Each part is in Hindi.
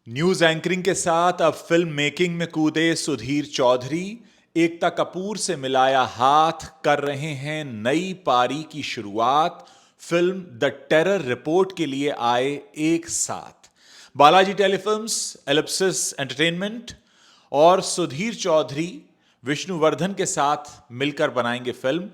न्यूज एंकरिंग के साथ अब फिल्म मेकिंग में कूदे सुधीर चौधरी। एकता कपूर से मिलाया हाथ, कर रहे हैं नई पारी की शुरुआत। फिल्म द टेरर रिपोर्ट के लिए आए एक साथ बालाजी टेलीफिल्म्स, एलिप्सिस एंटरटेनमेंट और सुधीर चौधरी विष्णुवर्धन के साथ मिलकर बनाएंगे फिल्म।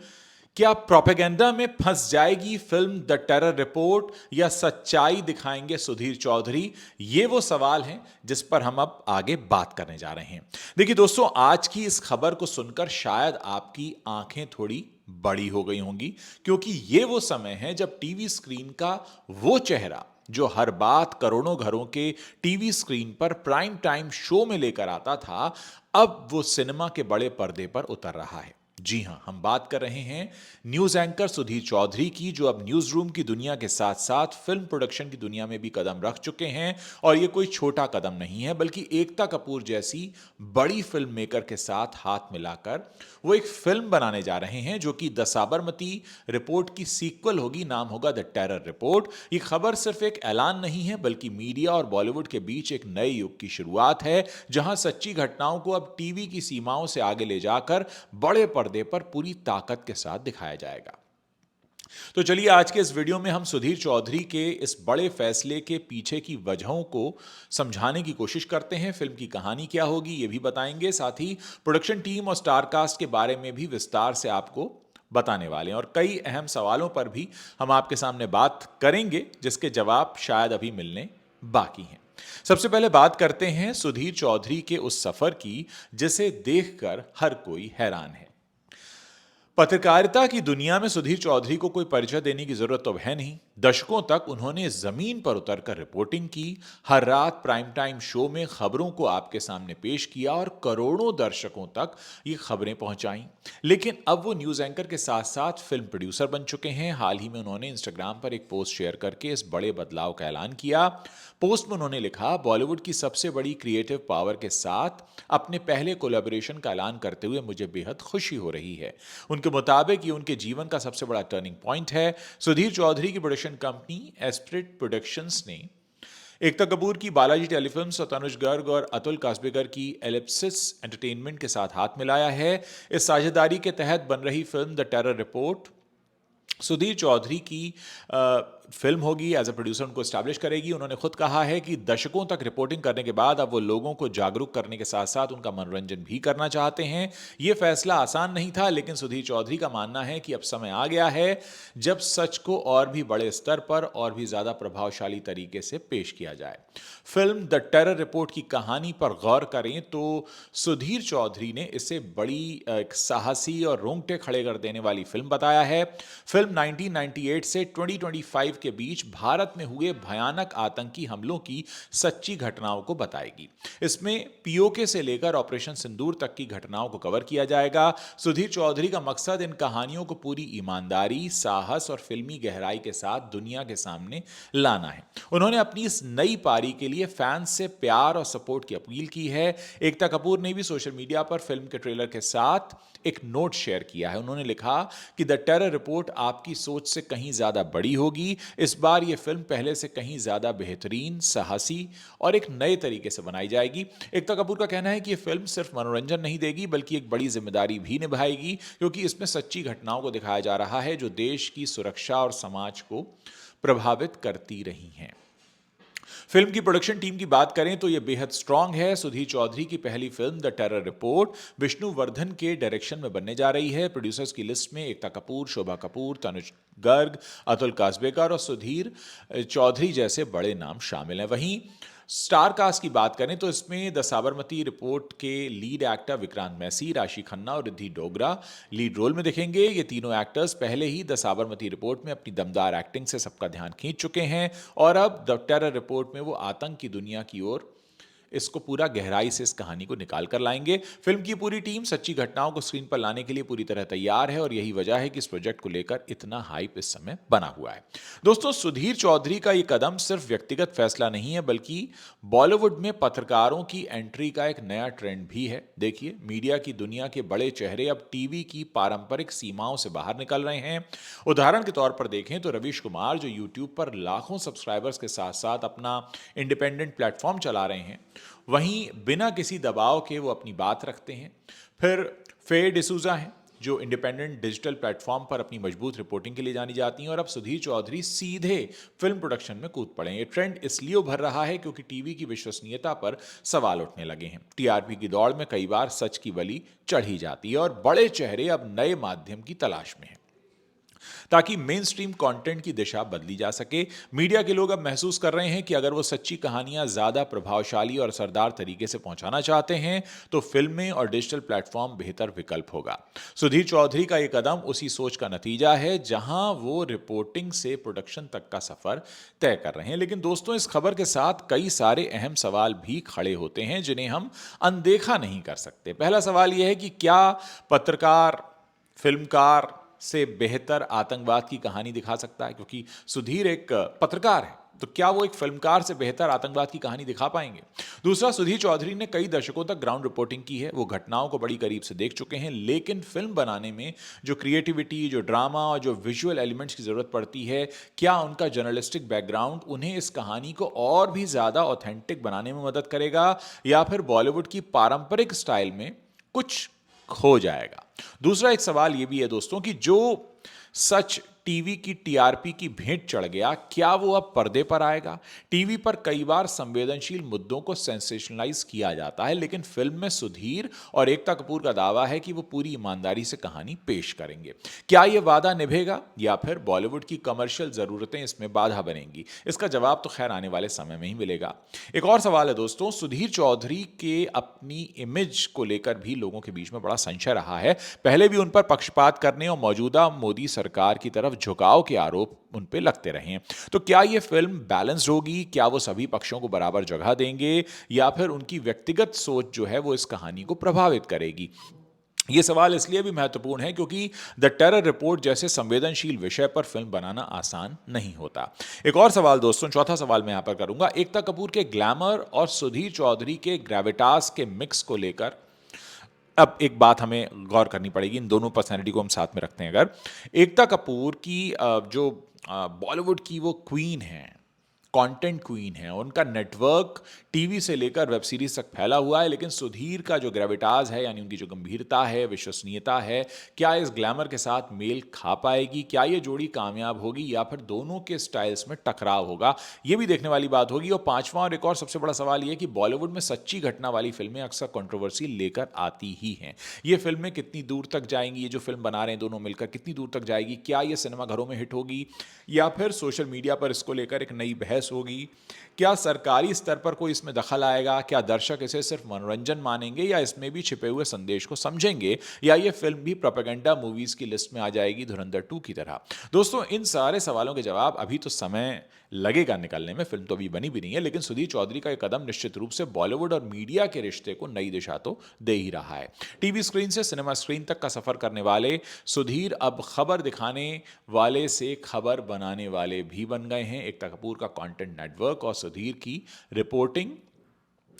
क्या प्रोपेगेंडा में फंस जाएगी फिल्म द टेरर रिपोर्ट या सच्चाई दिखाएंगे सुधीर चौधरी? ये वो सवाल हैं जिस पर हम अब आगे बात करने जा रहे हैं। देखिए दोस्तों, आज की इस खबर को सुनकर शायद आपकी आंखें थोड़ी बड़ी हो गई होंगी, क्योंकि ये वो समय है जब टीवी स्क्रीन का वो चेहरा जो हर बात करोड़ों घरों के टीवी स्क्रीन पर प्राइम टाइम शो में लेकर आता था, अब वो सिनेमा के बड़े पर्दे पर उतर रहा है। जी हां, हम बात कर रहे हैं न्यूज एंकर सुधीर चौधरी की, जो अब न्यूज रूम की दुनिया के साथ साथ फिल्म प्रोडक्शन की दुनिया में भी कदम रख चुके हैं। और ये कोई छोटा कदम नहीं है, बल्कि एकता कपूर जैसी बड़ी फिल्म मेकर के साथ हाथ मिलाकर वो एक फिल्म बनाने जा रहे हैं जो कि द साबरमती रिपोर्ट की सीक्वल होगी। नाम होगा द टेरर रिपोर्ट। ये खबर सिर्फ एक ऐलान नहीं है, बल्कि मीडिया और बॉलीवुड के बीच एक नए युग की शुरुआत है, जहां सच्ची घटनाओं को अब टीवी की सीमाओं से आगे ले जाकर बड़े पर्दे पर पूरी ताकत के साथ दिखाया जाएगा। तो चलिए, आज के इस वीडियो में हम सुधीर चौधरी के इस बड़े फैसले के पीछे की वजहों को समझाने की कोशिश करते हैं। फिल्म की कहानी क्या होगी ये भी बताएंगे, साथ ही प्रोडक्शन टीम और स्टारकास्ट के बारे में भी विस्तार से आपको बताने वाले हैं, और कई अहम सवालों पर भी हम आपके सामने बात करेंगे जिसके जवाब शायद अभी मिलने बाकी हैं। सबसे पहले बात करते हैं सुधीर चौधरी के उस सफर की जिसे देखकर हर कोई हैरान है। पत्रकारिता की दुनिया में सुधीर चौधरी को कोई परिचय देने की जरूरत तो है नहीं। दशकों तक उन्होंने जमीन पर उतरकर रिपोर्टिंग की, हर रात प्राइम टाइम शो में खबरों को आपके सामने पेश किया और करोड़ों दर्शकों तक ये खबरें पहुंचाईं। लेकिन अब वो न्यूज एंकर के साथ साथ फिल्म प्रोड्यूसर बन चुके हैं। हाल ही में उन्होंने इंस्टाग्राम पर एक पोस्ट शेयर करके इस बड़े बदलाव का ऐलान किया। पोस्ट में उन्होंने लिखा, बॉलीवुड की सबसे बड़ी क्रिएटिव पावर के साथ अपने पहले कोलैबोरेशन का ऐलान करते हुए मुझे बेहद खुशी हो रही है। उनके मुताबिक ये उनके जीवन का सबसे बड़ा टर्निंग पॉइंट है। सुधीर चौधरी की प्रोडक्शन कंपनी एस्प्रिट प्रोडक्शंस ने एकता कपूर की बालाजी टेलीफिल्म्स और तनुज गर्ग और अतुल कास्बेकर की एलिप्सिस एंटरटेनमेंट के साथ हाथ मिलाया है। इस साझेदारी के तहत बन रही film the terror report Sudhir Chaudhary की फिल्म होगी। एज अ प्रोड्यूसर उनको स्टैब्लिश करेगी। उन्होंने खुद कहा है कि दशकों तक रिपोर्टिंग करने के बाद अब वो लोगों को जागरूक करने के साथ साथ उनका मनोरंजन भी करना चाहते हैं। ये फैसला आसान नहीं था, लेकिन सुधीर चौधरी का मानना है कि अब समय आ गया है जब सच को और भी बड़े स्तर पर और भी ज्यादा प्रभावशाली तरीके से पेश किया जाए। फिल्म द टेरर रिपोर्ट की कहानी पर गौर करें तो सुधीर चौधरी ने इसे बड़ी एक साहसी और रोंगटे खड़े कर देने वाली फिल्म बताया है। फिल्म 1998 से 2025 के बीच भारत में हुए भयानक आतंकी हमलों की सच्ची घटनाओं को बताएगी। इसमें पीओके से लेकर ऑपरेशन सिंदूर तक की घटनाओं को कवर किया जाएगा। सुधीर चौधरी का मकसद इन कहानियों को पूरी ईमानदारी, साहस और फिल्मी गहराई के साथ दुनिया के सामने लाना है। उन्होंने अपनी इस नई पारी के लिए फैंस से प्यार और सपोर्ट की अपील की है। एकता कपूर ने भी सोशल मीडिया पर फिल्म के ट्रेलर के साथ एक नोट शेयर किया है। उन्होंने लिखा कि द टेरर रिपोर्ट आपकी सोच से कहीं ज्यादा बड़ी होगी। इस बार यह फिल्म पहले से कहीं ज्यादा बेहतरीन, साहसी और एक नए तरीके से बनाई जाएगी। एकता कपूर का कहना है कि यह फिल्म सिर्फ मनोरंजन नहीं देगी, बल्कि एक बड़ी जिम्मेदारी भी निभाएगी, क्योंकि इसमें सच्ची घटनाओं को दिखाया जा रहा है जो देश की सुरक्षा और समाज को प्रभावित करती रही हैं। फिल्म की प्रोडक्शन टीम की बात करें तो यह बेहद स्ट्रांग है। सुधीर चौधरी की पहली film the terror report Vishnuvardhana के डायरेक्शन में बनने जा रही है। प्रोड्यूसर्स की लिस्ट में एकता कपूर, शोभा कपूर, तनुज गर्ग, अतुल कास्बेकर और सुधीर चौधरी जैसे बड़े नाम शामिल हैं। वहीं स्टार कास्ट की बात करें तो इसमें द साबरमती रिपोर्ट के लीड एक्टर विक्रांत मैसी, राशि खन्ना और रिद्धि डोगरा लीड रोल में दिखेंगे। ये तीनों एक्टर्स पहले ही द साबरमती रिपोर्ट में अपनी दमदार एक्टिंग से सबका ध्यान खींच चुके हैं, और अब द टेरर रिपोर्ट में वो आतंक की दुनिया की ओर इसको पूरा गहराई से इस कहानी को निकाल कर लाएंगे। फिल्म की पूरी टीम सच्ची घटनाओं को स्क्रीन पर लाने के लिए पूरी तरह तैयार है और यही वजह है कि इस प्रोजेक्ट को लेकर इतना हाइप इस समय बना हुआ है। दोस्तों, सुधीर चौधरी का ये कदम सिर्फ व्यक्तिगत फैसला नहीं है, बल्कि बॉलीवुड में पत्रकारों की एंट्री का एक नया ट्रेंड भी है। देखिए, मीडिया की दुनिया के बड़े चेहरे अब टीवी की पारंपरिक सीमाओं से बाहर निकल रहे हैं। उदाहरण के तौर पर देखें तो रवीश कुमार, जो यूट्यूब पर लाखों सब्सक्राइबर्स के साथ साथ अपना इंडिपेंडेंट प्लेटफॉर्म चला रहे हैं, वहीं बिना किसी दबाव के वो अपनी बात रखते हैं। फिर फे डिसूजा हैं, जो इंडिपेंडेंट डिजिटल प्लेटफॉर्म पर अपनी मजबूत रिपोर्टिंग के लिए जानी जाती हैं, और अब सुधीर चौधरी सीधे फिल्म प्रोडक्शन में कूद पड़े। ये ट्रेंड इसलिए उभर रहा है क्योंकि टीवी की विश्वसनीयता पर सवाल उठने लगे हैं। टीआरपी की दौड़ में कई बार सच की बलि चढ़ी जाती है और बड़े चेहरे अब नए माध्यम की तलाश में हैं। ताकि मेन स्ट्रीम कंटेंट की दिशा बदली जा सके, मीडिया के लोग अब महसूस कर रहे हैं कि अगर वो सच्ची कहानियां ज्यादा प्रभावशाली और असरदार तरीके से पहुंचाना चाहते हैं तो फिल्में और डिजिटल प्लेटफॉर्म बेहतर विकल्प होगा। सुधीर चौधरी का यह कदम उसी सोच का नतीजा है, जहां वो रिपोर्टिंग से प्रोडक्शन तक का सफर तय कर रहे हैं। लेकिन दोस्तों, इस खबर के साथ कई सारे अहम सवाल भी खड़े होते हैं जिन्हें हम अनदेखा नहीं कर सकते। पहला सवाल यह है कि क्या पत्रकार फिल्मकार से बेहतर आतंकवाद की कहानी दिखा सकता है? क्योंकि सुधीर एक पत्रकार है, तो क्या वो एक फिल्मकार से बेहतर आतंकवाद की कहानी दिखा पाएंगे? दूसरा, सुधीर चौधरी ने कई दशकों तक ग्राउंड रिपोर्टिंग की है, वो घटनाओं को बड़ी करीब से देख चुके हैं। लेकिन फिल्म बनाने में जो क्रिएटिविटी, जो ड्रामा और जो विजुअल एलिमेंट्स की जरूरत पड़ती है, क्या उनका जर्नलिस्टिक बैकग्राउंड उन्हें इस कहानी को और भी ज्यादा ऑथेंटिक बनाने में मदद करेगा, या फिर बॉलीवुड की पारंपरिक स्टाइल में कुछ खो जाएगा? दूसरा एक सवाल यह भी है दोस्तों कि जो सच टीवी की टीआरपी की भेंट चढ़ गया, क्या वो अब पर्दे पर आएगा? टीवी पर कई बार संवेदनशील मुद्दों को सेंसेशनलाइज किया जाता है, लेकिन फिल्म में सुधीर और एकता कपूर का दावा है कि वो पूरी ईमानदारी से कहानी पेश करेंगे। क्या ये वादा निभेगा, या फिर बॉलीवुड की कमर्शियल जरूरतें इसमें बाधा बनेंगी? इसका जवाब तो खैर आने वाले समय में ही मिलेगा। एक और सवाल है दोस्तों, सुधीर चौधरी के अपनी इमेज को लेकर भी लोगों के बीच में बड़ा संशय रहा है। पहले भी उन पर पक्षपात करने और मौजूदा मोदी सरकार की तरफ झुकाव के आरोप उन पे लगते रहे हैं। तो क्या यह फिल्म बैलेंस्ड होगी? क्या वो सभी पक्षों को बराबर जगह देंगे, या फिर उनकी व्यक्तिगत सोच जो है वो इस कहानी को प्रभावित करेगी? ये सवाल इसलिए भी महत्वपूर्ण है क्योंकि द टेरर रिपोर्ट जैसे संवेदनशील विषय पर फिल्म बनाना आसान नहीं होता। एक और सवाल दोस्तों, चौथा सवाल मैं यहां पर करूंगा, एकता कपूर के ग्लैमर और सुधीर चौधरी के ग्रेविटास के मिक्स को लेकर। अब एक बात हमें गौर करनी पड़ेगी, इन दोनों पर्सनैलिटी को हम साथ में रखते हैं अगर। एकता कपूर की जो बॉलीवुड की वो क्वीन है, कंटेंट क्वीन है, उनका नेटवर्क टीवी से लेकर वेब सीरीज तक फैला हुआ है। लेकिन सुधीर का जो ग्रेविटाज है, यानी उनकी जो गंभीरता है, विश्वसनीयता है, क्या इस ग्लैमर के साथ मेल खा पाएगी? क्या ये जोड़ी कामयाब होगी, या फिर दोनों के स्टाइल्स में टकराव होगा? ये भी देखने वाली बात होगी। और पांचवा और एक और सबसे बड़ा सवाल ये कि बॉलीवुड में सच्ची घटना वाली फिल्में अक्सर कंट्रोवर्सी लेकर आती ही हैं। ये फिल्में कितनी दूर तक जाएंगी? ये जो फिल्म बना रहे हैं दोनों मिलकर, कितनी दूर तक जाएगी? क्या ये सिनेमाघरों में हिट होगी, या फिर सोशल मीडिया पर इसको लेकर एक नई बहस होगी? क्या सरकारी स्तर पर कोई इसमें दखल आएगा? क्या दर्शक इसे सिर्फ मनोरंजन मानेंगे, या इसमें भी छिपे हुए संदेश को समझेंगे, या ये फिल्म भी प्रोपेगेंडा मूवीज की लिस्ट में आ जाएगी धुरंधर 2 की तरह? दोस्तों, इन सारे सवालों के जवाब अभी तो समय लगेगा निकलने में, फिल्म तो अभी बनी भी नहीं है। लेकिन सुधीर चौधरी का यह कदम निश्चित रूप से बॉलीवुड और मीडिया के रिश्ते को नई दिशा तो दे ही रहा है। टीवी स्क्रीन से सिनेमा स्क्रीन तक का सफर करने वाले सुधीर अब खबर दिखाने वाले से खबर बनाने वाले भी बन गए हैं। एकता कपूर का कंटेंट नेटवर्क और सुधीर की रिपोर्टिंग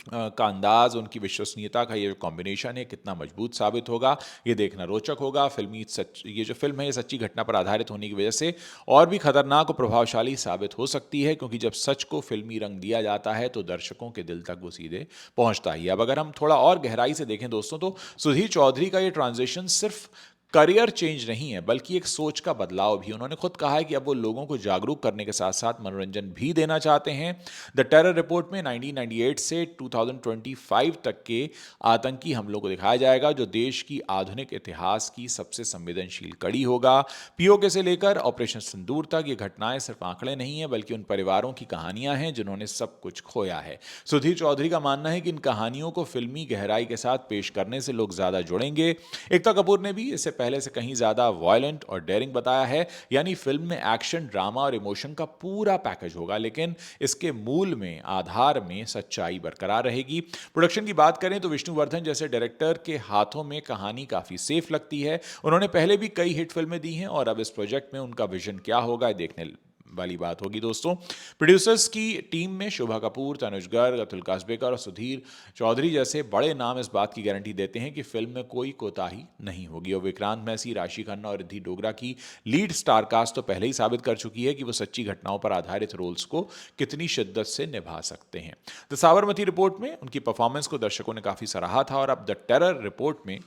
का अंदाज, उनकी विश्वसनीयता का ये कॉम्बिनेशन है, कितना मजबूत साबित होगा, ये देखना रोचक होगा। ये जो फिल्म है ये सच्ची घटना पर आधारित होने की वजह से और भी खतरनाक और प्रभावशाली साबित हो सकती है, क्योंकि जब सच को फिल्मी रंग दिया जाता है तो दर्शकों के दिल तक वो सीधे पहुंचता ही। अब अगर हम थोड़ा और गहराई से देखें दोस्तों, तो सुधीर चौधरी का ये ट्रांजिशन सिर्फ करियर चेंज नहीं है, बल्कि एक सोच का बदलाव भी। उन्होंने खुद कहा है कि अब वो लोगों को जागरूक करने के साथ साथ मनोरंजन भी देना चाहते हैं। द टेरर रिपोर्ट में 1998 से 2025 तक के आतंकी हमलों को दिखाया जाएगा, जो देश की आधुनिक इतिहास की सबसे संवेदनशील कड़ी होगा। पीओके से लेकर ऑपरेशन सिंदूर तक ये घटनाएं सिर्फ आंकड़े नहीं है, बल्कि उन परिवारों की कहानियां हैं जिन्होंने सब कुछ खोया है। सुधीर चौधरी का मानना है कि इन कहानियों को फिल्मी गहराई के साथ पेश करने से लोग ज्यादा जुड़ेंगे। एकता कपूर ने भी इससे पहले से कहीं ज्यादा वायलेंट और डेयरिंग बताया है, यानी फिल्म में एक्शन, ड्रामा और इमोशन का पूरा पैकेज होगा, लेकिन इसके मूल में, आधार में सच्चाई बरकरार रहेगी। प्रोडक्शन की बात करें तो विष्णुवर्धन जैसे डायरेक्टर के हाथों में कहानी काफी सेफ लगती है। उन्होंने पहले भी कई हिट फिल्में दी हैं और अब इस प्रोजेक्ट में उनका विजन क्या होगा देखने वाली बात होगी दोस्तों। प्रोड्यूसर्स की टीम में शोभा कपूर, तनुज गर्ग, अतुल कास्बेकर और सुधीर चौधरी जैसे बड़े नाम इस बात की गारंटी देते हैं कि फिल्म में कोई कोताही नहीं होगी। और विक्रांत मैसी, राशि खन्ना और रिद्धि डोगरा की लीड स्टार कास्ट तो पहले ही साबित कर चुकी है कि वो सच्ची घटनाओं पर आधारित रोल्स को कितनी शिद्दत से निभा सकते हैं। द साबरमती रिपोर्ट में उनकी परफॉर्मेंस को दर्शकों ने काफी सराहा था और अब द टेरर रिपोर्ट में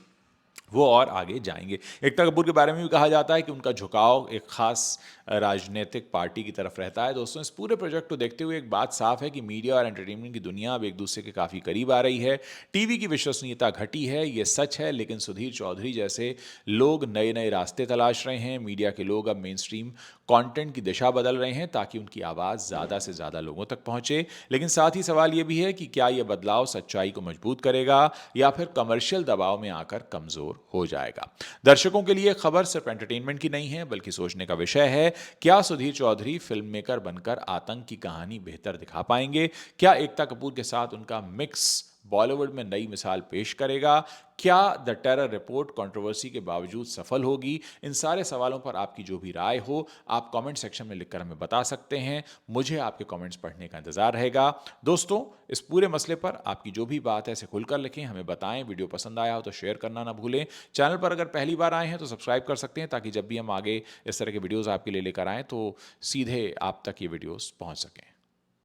वो और आगे जाएंगे। एकता कपूर के बारे में भी कहा जाता है कि उनका झुकाव एक खास राजनीतिक पार्टी की तरफ रहता है। दोस्तों, इस पूरे प्रोजेक्ट को देखते हुए एक बात साफ है कि मीडिया और एंटरटेनमेंट की दुनिया अब एक दूसरे के काफ़ी करीब आ रही है। टीवी की विश्वसनीयता घटी है, ये सच है, लेकिन सुधीर चौधरी जैसे लोग नए नए रास्ते तलाश रहे हैं। मीडिया के लोग अब मेन स्ट्रीम कंटेंट की दिशा बदल रहे हैं ताकि उनकी आवाज़ ज़्यादा से ज़्यादा लोगों तक पहुंचे। लेकिन साथ ही सवाल ये भी है कि क्या ये बदलाव सच्चाई को मजबूत करेगा या फिर कमर्शियल दबाव में आकर कमज़ोर हो जाएगा। दर्शकों के लिए खबर सिर्फ एंटरटेनमेंट की नहीं है, बल्कि सोचने का विषय है। क्या सुधीर चौधरी फिल्म मेकर बनकर आतंक की कहानी बेहतर दिखा पाएंगे? क्या एकता कपूर के साथ उनका मिक्स बॉलीवुड में नई मिसाल पेश करेगा? क्या द टेरर रिपोर्ट कंट्रोवर्सी के बावजूद सफल होगी? इन सारे सवालों पर आपकी जो भी राय हो, आप कमेंट सेक्शन में लिखकर हमें बता सकते हैं। मुझे आपके कमेंट्स पढ़ने का इंतजार रहेगा। दोस्तों, इस पूरे मसले पर आपकी जो भी बात है इसे खुलकर लिखें, हमें बताएं। वीडियो पसंद आया हो तो शेयर करना ना भूलें। चैनल पर अगर पहली बार आए हैं तो सब्सक्राइब कर सकते हैं ताकि जब भी हम आगे इस तरह के वीडियोस आपके लिए लेकर आएँ तो सीधे आप तक ये वीडियोस पहुंच सकें।